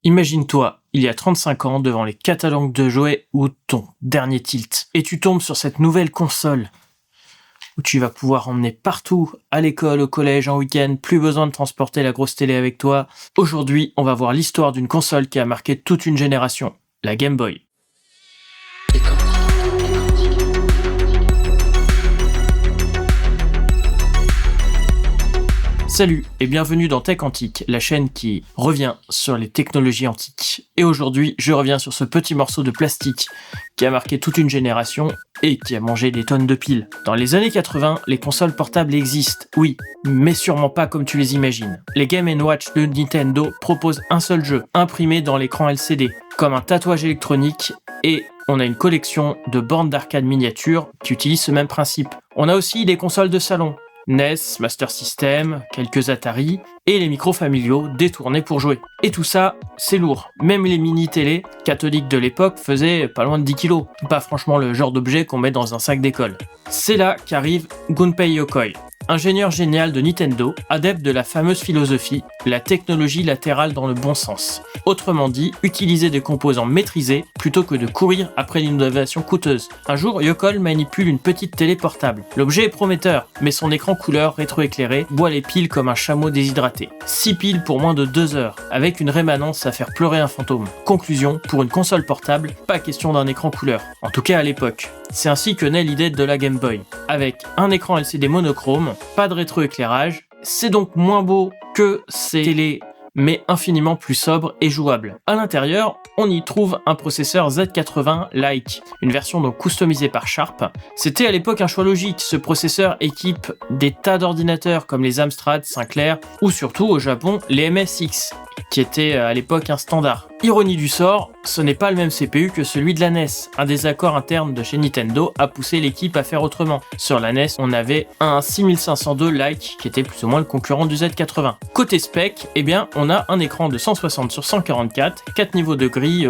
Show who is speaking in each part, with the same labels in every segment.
Speaker 1: Imagine-toi, il y a 35 ans, devant les catalogues de jouets ou ton dernier tilt. Et tu tombes sur cette nouvelle console où tu vas pouvoir emmener partout, à l'école, au collège, en week-end, plus besoin de transporter la grosse télé avec toi. Aujourd'hui, on va voir l'histoire d'une console qui a marqué toute une génération, la Game Boy. Salut et bienvenue dans Tech Antique, la chaîne qui revient sur les technologies antiques. Et aujourd'hui, je reviens sur ce petit morceau de plastique qui a marqué toute une génération et qui a mangé des tonnes de piles. Dans les années 80, les consoles portables existent, oui, mais sûrement pas comme tu les imagines. Les Game & Watch de Nintendo proposent un seul jeu, imprimé dans l'écran LCD, comme un tatouage électronique, et on a une collection de bornes d'arcade miniatures qui utilisent ce même principe. On a aussi des consoles de salon, NES, Master System, quelques Atari et les micros familiaux détournés pour jouer. Et tout ça, c'est lourd. Même les mini-télé cathodiques de l'époque faisaient pas loin de 10 kilos. Pas franchement le genre d'objet qu'on met dans un sac d'école. C'est là qu'arrive Gunpei Yokoi, ingénieur génial de Nintendo, adepte de la fameuse philosophie, la technologie latérale dans le bon sens. Autrement dit, utiliser des composants maîtrisés plutôt que de courir après l'innovation coûteuse. Un jour, Yokoi manipule une petite télé portable. L'objet est prometteur, mais son écran couleur rétroéclairé boit les piles comme un chameau déshydraté. 6 piles pour moins de 2 heures, avec une rémanence à faire pleurer un fantôme. Conclusion, pour une console portable, pas question d'un écran couleur. En tout cas à l'époque. C'est ainsi que naît l'idée de la Game Boy. Avec un écran LCD monochrome, pas de rétroéclairage, c'est donc moins beau que ces télés, mais infiniment plus sobre et jouable. À l'intérieur, on y trouve un processeur Z80 Lite, une version donc customisée par Sharp. C'était à l'époque un choix logique, ce processeur équipe des tas d'ordinateurs comme les Amstrad, Sinclair, ou surtout au Japon, les MSX, qui étaient à l'époque un standard. Ironie du sort, ce n'est pas le même CPU que celui de la NES. Un désaccord interne de chez Nintendo a poussé l'équipe à faire autrement. Sur la NES, on avait un 6502 Lite qui était plus ou moins le concurrent du Z80. Côté spec, eh bien, on a un écran de 160 sur 144, 4 niveaux de grille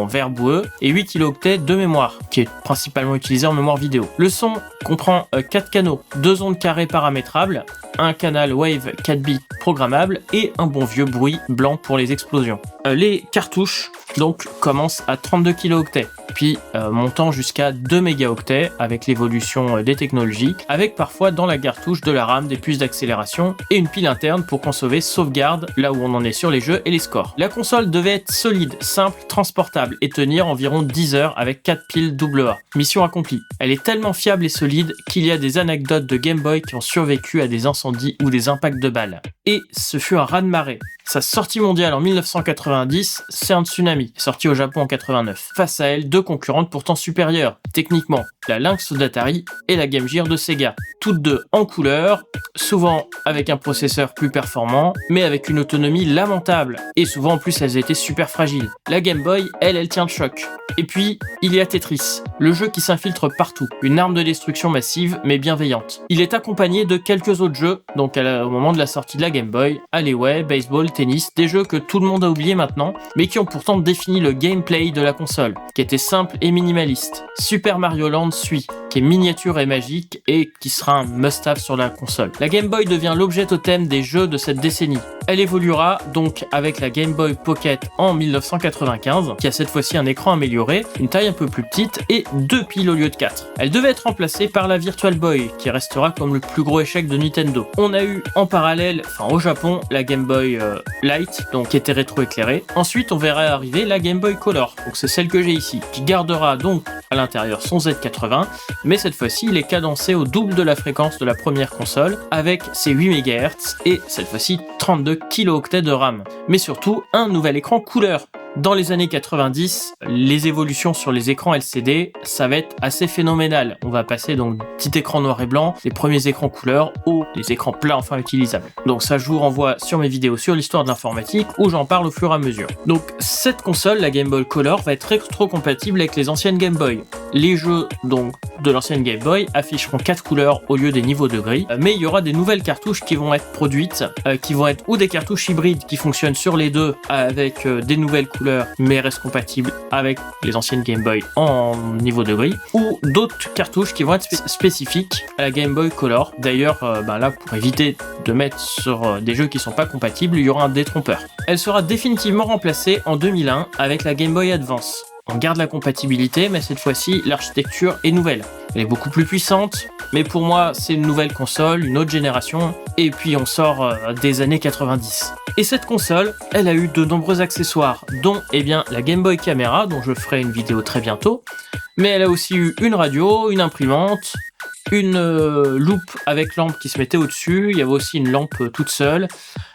Speaker 1: vert boueux et 8 kilooctets de mémoire, qui est principalement utilisé en mémoire vidéo. Le son comprend 4 canaux, 2 ondes carrées paramétrables, un canal Wave 4 bits programmable et un bon vieux bruit blanc pour les explosions. Les cartouches donc commencent à 32 kilooctets, puis montant jusqu'à 2 mégaoctets avec l'évolution des technologies, avec parfois dans la cartouche de la RAM, des puces d'accélération et une pile interne pour qu'on sauvegarde là où on en est sur les jeux et les scores. La console devait être solide, simple, transportable et tenir environ 10 heures avec 4 piles AA. Mission accomplie. Elle est tellement fiable et solide qu'il y a des anecdotes de Game Boy qui ont survécu à des incendies ou des impacts de balles. Et ce fut un raz-de-marée. Sa sortie mondiale en 1990, c'est un tsunami, sorti au Japon en 89. Face à elle, deux concurrentes pourtant supérieures, techniquement, la Lynx d'Atari et la Game Gear de Sega. Toutes deux en couleur, souvent avec un processeur plus performant, mais avec une autonomie lamentable. Et souvent en plus elles étaient super fragiles. La Game Boy, elle tient le choc. Et puis, il y a Tetris, le jeu qui s'infiltre partout, une arme de destruction massive mais bienveillante. Il est accompagné de quelques autres jeux, donc au moment de la sortie de la Game Boy, alleyway, baseball, tennis, des jeux que tout le monde a oublié maintenant, mais qui ont pourtant défini le gameplay de la console, qui était simple et minimaliste. Super Mario Land suit, qui est miniature et magique et qui sera un must-have sur la console. La Game Boy devient l'objet totem des jeux de cette décennie. Elle évoluera donc avec la Game Boy Pocket en 1995, qui a cette fois-ci un écran amélioré, une taille un peu plus petite et 2 piles au lieu de 4. Elle devait être remplacée par la Virtual Boy, qui restera comme le plus gros échec de Nintendo. On a eu en parallèle, au Japon, la Game Boy Lite, donc qui était rétroéclairée. Ensuite, on verra arriver la Game Boy Color, donc c'est celle que j'ai ici, qui gardera donc à l'intérieur son Z80, mais cette fois-ci, il est cadencé au double de la fréquence de la première console, avec ses 8 MHz et cette fois-ci 32 kilooctets de RAM. Mais surtout, un nouvel écran couleur. Dans les années 90, les évolutions sur les écrans LCD, ça va être assez phénoménal. On va passer donc petit écran noir et blanc, les premiers écrans couleur, aux les écrans plats enfin utilisables. Donc ça, je vous renvoie sur mes vidéos sur l'histoire de l'informatique où j'en parle au fur et à mesure. Donc cette console, la Game Boy Color, va être rétrocompatible avec les anciennes Game Boy. les jeux donc de l'ancienne Game Boy afficheront 4 couleurs au lieu des niveaux de gris, mais il y aura des nouvelles cartouches qui vont être produites, qui vont être ou des cartouches hybrides qui fonctionnent sur les deux avec des nouvelles couleurs mais restent compatibles avec les anciennes Game Boy en niveau de gris, ou d'autres cartouches qui vont être spécifiques à la Game Boy Color. D'ailleurs, là, pour éviter de mettre sur des jeux qui sont pas compatibles, il y aura un détrompeur. Elle sera définitivement remplacée en 2001 avec la Game Boy Advance. On garde la compatibilité, mais cette fois-ci, l'architecture est nouvelle. Elle est beaucoup plus puissante, mais pour moi, c'est une nouvelle console, une autre génération, et puis on sort des années 90. Et cette console, elle a eu de nombreux accessoires, dont la Game Boy Camera, dont je ferai une vidéo très bientôt, mais elle a aussi eu une radio, une imprimante, une loupe avec lampe qui se mettait au-dessus, il y avait aussi une lampe toute seule,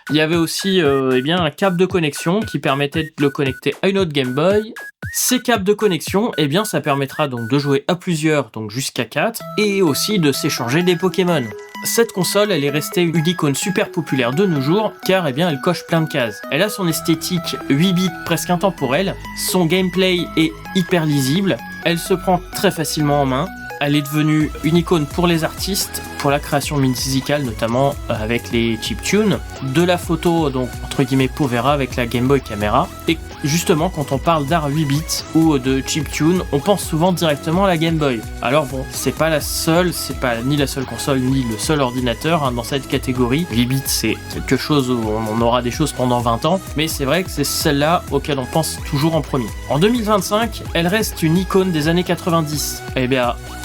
Speaker 1: il y avait aussi un câble de connexion qui permettait de le connecter à une autre Game Boy. Ces câbles de connexion, ça permettra donc de jouer à plusieurs, donc jusqu'à 4, et aussi de s'échanger des Pokémon. Cette console, elle est restée une icône super populaire de nos jours, car elle coche plein de cases. Elle a son esthétique 8 bits presque intemporelle, son gameplay est hyper lisible, elle se prend très facilement en main, elle est devenue une icône pour les artistes, pour la création musicale, notamment avec les chiptunes, de la photo, donc entre guillemets Povera avec la Game Boy Camera. Et justement, quand on parle d'art 8 bits ou de chiptune, on pense souvent directement à la Game Boy. Alors bon, c'est pas ni la seule console, ni le seul ordinateur dans cette catégorie. 8 bits, c'est quelque chose où on aura des choses pendant 20 ans, mais c'est vrai que c'est celle-là auquel on pense toujours en premier. En 2025, elle reste une icône des années 90.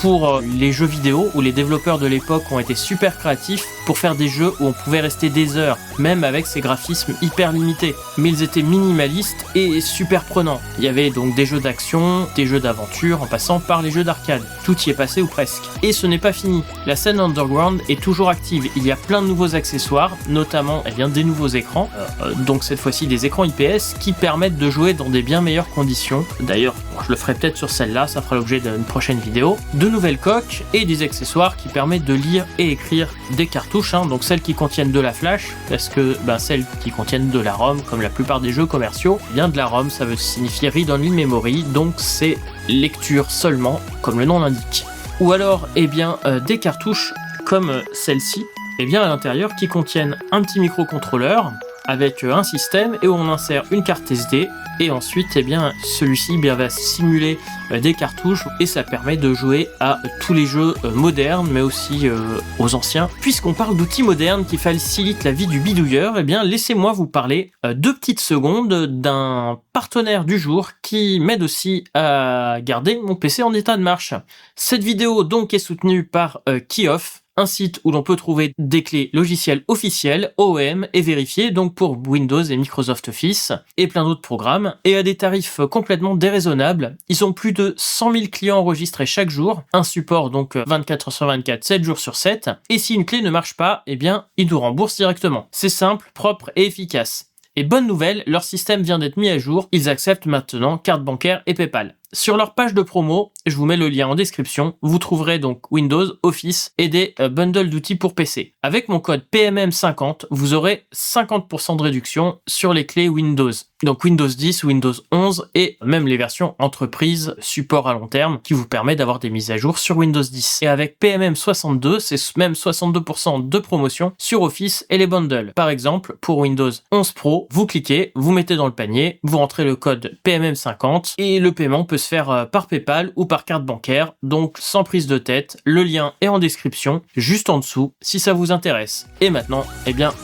Speaker 1: Pour les jeux vidéo, où les développeurs de l'époque ont été super créatifs pour faire des jeux où on pouvait rester des heures, même avec ces graphismes hyper limités. Mais ils étaient minimalistes et super prenants. Il y avait donc des jeux d'action, des jeux d'aventure, en passant par les jeux d'arcade. Tout y est passé ou presque. Et ce n'est pas fini. La scène underground est toujours active. Il y a plein de nouveaux accessoires, notamment des nouveaux écrans, donc cette fois-ci des écrans IPS qui permettent de jouer dans des bien meilleures conditions. D'ailleurs, je le ferai peut-être sur celle-là, ça fera l'objet d'une prochaine vidéo. De nouvelles coques et des accessoires qui permettent de lire et écrire des cartouches, donc celles qui contiennent de la flash, parce que celles qui contiennent de la ROM, comme la plupart des jeux commerciaux, de la ROM, ça veut signifier Read Only Memory, donc c'est lecture seulement, comme le nom l'indique. Ou alors, des cartouches comme celle-ci, à l'intérieur, qui contiennent un petit microcontrôleur avec un système et où on insère une carte SD, et ensuite celui-ci va simuler des cartouches, et ça permet de jouer à tous les jeux modernes mais aussi aux anciens. Puisqu'on parle d'outils modernes qui facilitent la vie du bidouilleur, laissez-moi vous parler 2 petites secondes d'un partenaire du jour qui m'aide aussi à garder mon PC en état de marche. Cette vidéo donc est soutenue par Kioff, un site où l'on peut trouver des clés logicielles officielles, OEM et vérifiées, donc pour Windows et Microsoft Office, et plein d'autres programmes, et à des tarifs complètement déraisonnables. Ils ont plus de 100 000 clients enregistrés chaque jour, un support donc 24 heures sur 24, 7 jours sur 7, et si une clé ne marche pas, ils nous remboursent directement. C'est simple, propre et efficace. Et bonne nouvelle, leur système vient d'être mis à jour, ils acceptent maintenant carte bancaire et PayPal. Sur leur page de promo, je vous mets le lien en description, vous trouverez donc Windows, Office et des bundles d'outils pour PC. Avec mon code PMM50, vous aurez 50% de réduction sur les clés Windows. Donc Windows 10, Windows 11 et même les versions entreprise, support à long terme, qui vous permet d'avoir des mises à jour sur Windows 10. Et avec PMM62, c'est même 62% de promotion sur Office et les bundles. Par exemple, pour Windows 11 Pro, vous cliquez, vous mettez dans le panier, vous rentrez le code PMM50 et le paiement peut se faire par PayPal ou par carte bancaire, donc sans prise de tête. Le lien est en description, juste en dessous, si ça vous intéresse. Et maintenant,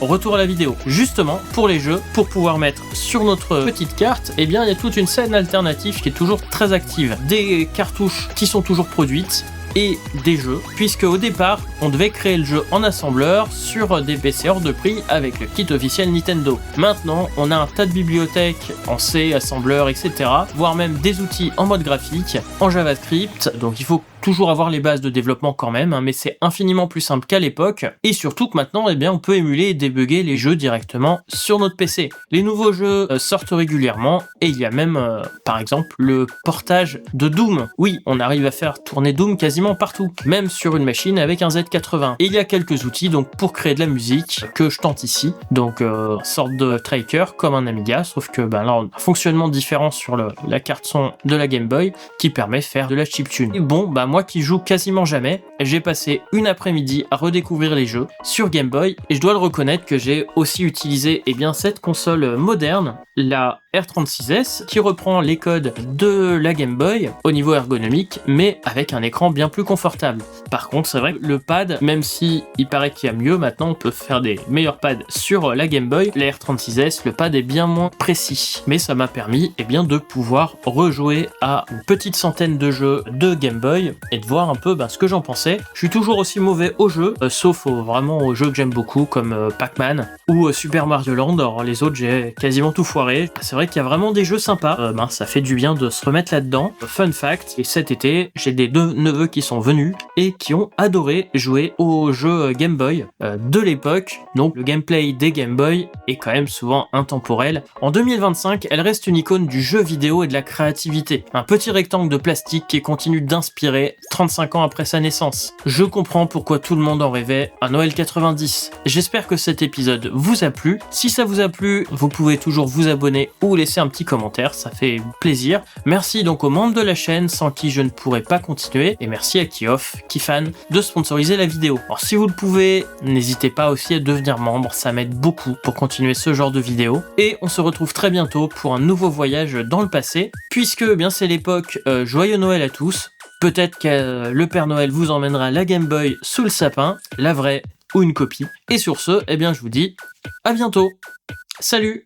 Speaker 1: retour à la vidéo. Justement, pour les jeux, pour pouvoir mettre sur notre petite carte, il y a toute une scène alternative qui est toujours très active. Des cartouches qui sont toujours produites, et des jeux, puisque au départ, on devait créer le jeu en assembleur sur des PC hors de prix avec le kit officiel Nintendo. Maintenant, on a un tas de bibliothèques en C, assembleur, etc., voire même des outils en mode graphique, en JavaScript, donc il faut toujours avoir les bases de développement quand même, mais c'est infiniment plus simple qu'à l'époque, et surtout que maintenant, on peut émuler et débugger les jeux directement sur notre PC. Les nouveaux jeux sortent régulièrement, et il y a même, par exemple, le portage de Doom. Oui, on arrive à faire tourner Doom quasiment partout, même sur une machine avec un Z80. Et il y a quelques outils donc pour créer de la musique que je tente ici, donc sorte de tracker comme un Amiga, sauf que là on a un fonctionnement différent sur la carte son de la Game Boy qui permet de faire de la chiptune. Et moi qui joue quasiment jamais, j'ai passé une après-midi à redécouvrir les jeux sur Game Boy, et je dois le reconnaître que j'ai aussi utilisé cette console moderne, la R36S, qui reprend les codes de la Game Boy au niveau ergonomique, mais avec un écran bien plus confortable. Par contre, c'est vrai que le pad, même si il paraît qu'il y a mieux, maintenant on peut faire des meilleurs pads sur la Game Boy, la R36S, le pad est bien moins précis. Mais ça m'a permis de pouvoir rejouer à une petite centaine de jeux de Game Boy et de voir un peu ce que j'en pensais. Je suis toujours aussi mauvais aux jeux, sauf vraiment aux jeux que j'aime beaucoup comme Pac-Man ou Super Mario Land. Alors les autres, j'ai quasiment tout foiré. C'est vrai qu'il y a vraiment des jeux sympas, ça fait du bien de se remettre là-dedans. Fun fact, et cet été, j'ai des deux neveux qui sont venus et qui ont adoré jouer aux jeux Game Boy de l'époque. Donc le gameplay des Game Boy est quand même souvent intemporel. En 2025, elle reste une icône du jeu vidéo et de la créativité. Un petit rectangle de plastique qui continue d'inspirer 35 ans après sa naissance. Je comprends pourquoi tout le monde en rêvait à Noël 90. J'espère que cet épisode vous a plu. Si ça vous a plu, vous pouvez toujours vous abonner ou laisser un petit commentaire, ça fait plaisir. Merci donc aux membres de la chaîne sans qui je ne pourrais pas continuer, et merci à Kifan de sponsoriser la vidéo. Alors si vous le pouvez, n'hésitez pas aussi à devenir membre, ça m'aide beaucoup pour continuer ce genre de vidéos. Et on se retrouve très bientôt pour un nouveau voyage dans le passé, puisque c'est l'époque. Joyeux Noël à tous. Peut-être que le Père Noël vous emmènera la Game Boy sous le sapin, la vraie ou une copie. Et sur ce, je vous dis à bientôt. Salut!